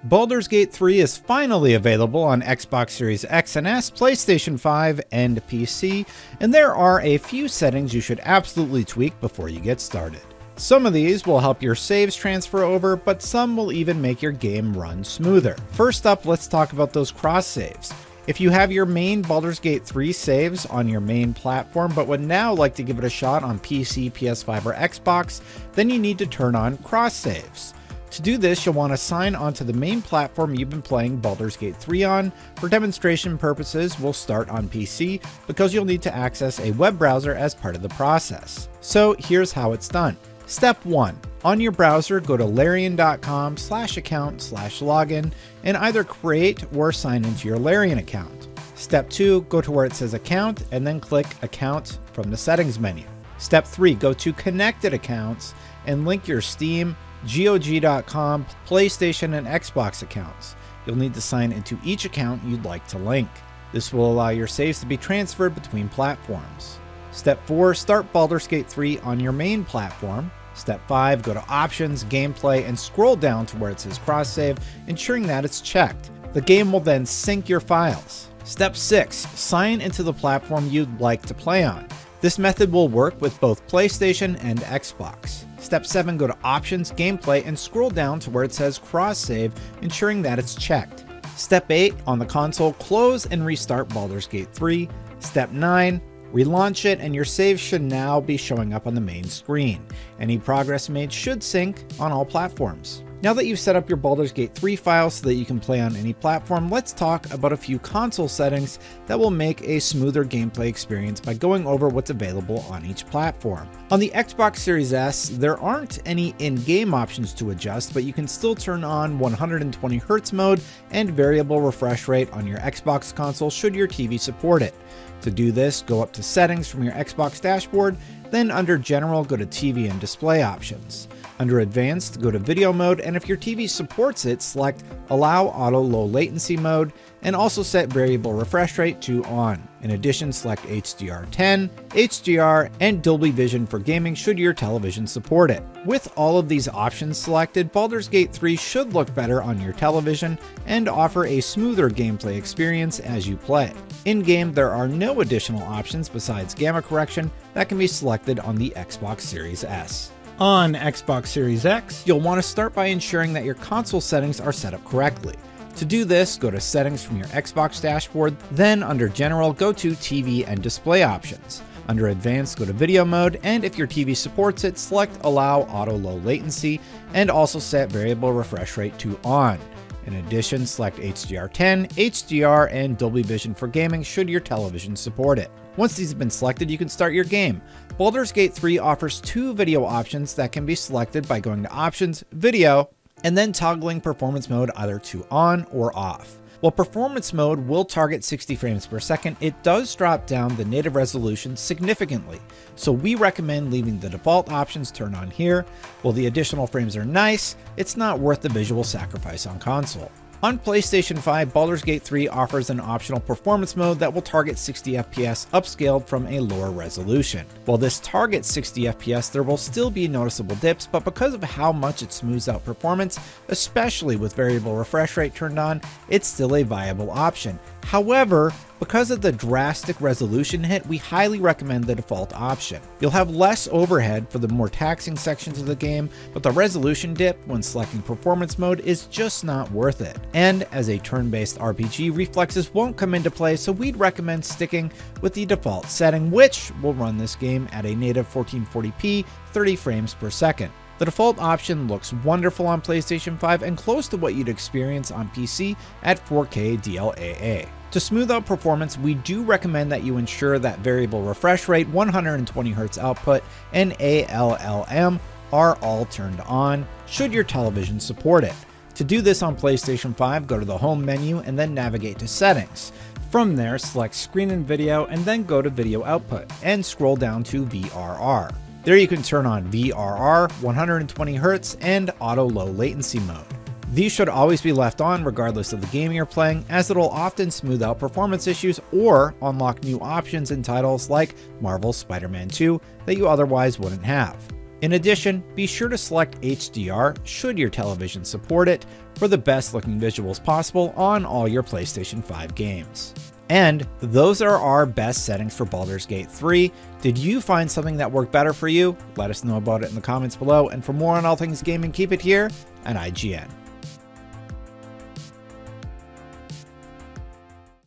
Baldur's Gate 3 is finally available on Xbox Series X and S, PlayStation 5, and PC, and there are a few settings you should absolutely tweak before you get started. Some of these will help your saves transfer over, but some will even make your game run smoother. First up, let's talk about those cross saves. If you have your main Baldur's Gate 3 saves on your main platform, but would now like to give it a shot on PC, PS5, or Xbox, then you need to turn on cross saves. To do this, you'll want to sign onto the main platform you've been playing Baldur's Gate 3 on. For demonstration purposes, we'll start on PC because you'll need to access a web browser as part of the process. So here's how it's done. Step 1. On your browser, go to larian.com/account/login and either create or sign into your Larian account. Step 2. Go to where it says account and then click account from the settings menu. Step 3. Go to connected accounts and link your Steam, GOG.com, PlayStation, and Xbox accounts. You'll need to sign into each account you'd like to link. This will allow your saves to be transferred between platforms. Step 4. Start Baldur's Gate 3 on your main platform. Step 5. Go to Options, Gameplay, and scroll down to where it says Cross Save, ensuring that it's checked. The game will then sync your files. Step 6. Sign into the platform you'd like to play on. This method will work with both PlayStation and Xbox. Step 7. Go to Options, Gameplay, and scroll down to where it says Cross Save, ensuring that it's checked. Step 8. On the console, close and restart Baldur's Gate 3. Step 9. Relaunch it and your save should now be showing up on the main screen. Any progress made should sync on all platforms. Now that you've set up your Baldur's Gate 3 file so that you can play on any platform, let's talk about a few console settings that will make a smoother gameplay experience by going over what's available on each platform. On the Xbox Series S, there aren't any in-game options to adjust, but you can still turn on 120Hz mode and variable refresh rate on your Xbox console should your TV support it. To do this, go up to Settings from your Xbox dashboard, then under General, go to TV and Display Options. Under Advanced, go to Video Mode, and if your TV supports it, select Allow Auto Low Latency Mode, and also set Variable Refresh Rate to On. In addition, select HDR10, HDR, and Dolby Vision for gaming should your television support it. With all of these options selected, Baldur's Gate 3 should look better on your television and offer a smoother gameplay experience as you play. In-game, there are no additional options besides gamma correction that can be selected on the Xbox Series S. On Xbox Series X, you'll want to start by ensuring that your console settings are set up correctly. To do this, go to Settings from your Xbox dashboard, then under General, go to TV and Display Options. Under Advanced, go to Video Mode, and if your TV supports it, select Allow Auto Low Latency, and also set Variable Refresh Rate to On. In addition, select HDR10, HDR, and Dolby Vision for gaming should your television support it. Once these have been selected, you can start your game. Baldur's Gate 3 offers two video options that can be selected by going to Options, Video, and then toggling Performance Mode either to On or Off. While Performance Mode will target 60 frames per second, it does drop down the native resolution significantly, so we recommend leaving the default options turned on here. While the additional frames are nice, it's not worth the visual sacrifice on console. On PlayStation 5, Baldur's Gate 3 offers an optional performance mode that will target 60 FPS upscaled from a lower resolution. While this targets 60 FPS, there will still be noticeable dips, but because of how much it smooths out performance, especially with variable refresh rate turned on, it's still a viable option. However, because of the drastic resolution hit, we highly recommend the default option. You'll have less overhead for the more taxing sections of the game, but the resolution dip when selecting performance mode is just not worth it. And as a turn-based RPG, reflexes won't come into play, so we'd recommend sticking with the default setting, which will run this game at a native 1440p, 30 frames per second. The default option looks wonderful on PlayStation 5 and close to what you'd experience on PC at 4K DLAA. To smooth out performance, we do recommend that you ensure that variable refresh rate, 120Hz output, and ALLM are all turned on, should your television support it. To do this on PlayStation 5, go to the Home menu and then navigate to Settings. From there, select Screen and Video and then go to Video Output and scroll down to VRR. There you can turn on VRR, 120Hz, and Auto Low Latency mode. These should always be left on regardless of the game you're playing, as it'll often smooth out performance issues or unlock new options in titles like Marvel's Spider-Man 2 that you otherwise wouldn't have. In addition, be sure to select HDR should your television support it for the best looking visuals possible on all your PlayStation 5 games. And those are our best settings for Baldur's Gate 3. Did you find something that worked better for you? Let us know about it in the comments below. And for more on all things gaming, keep it here at IGN.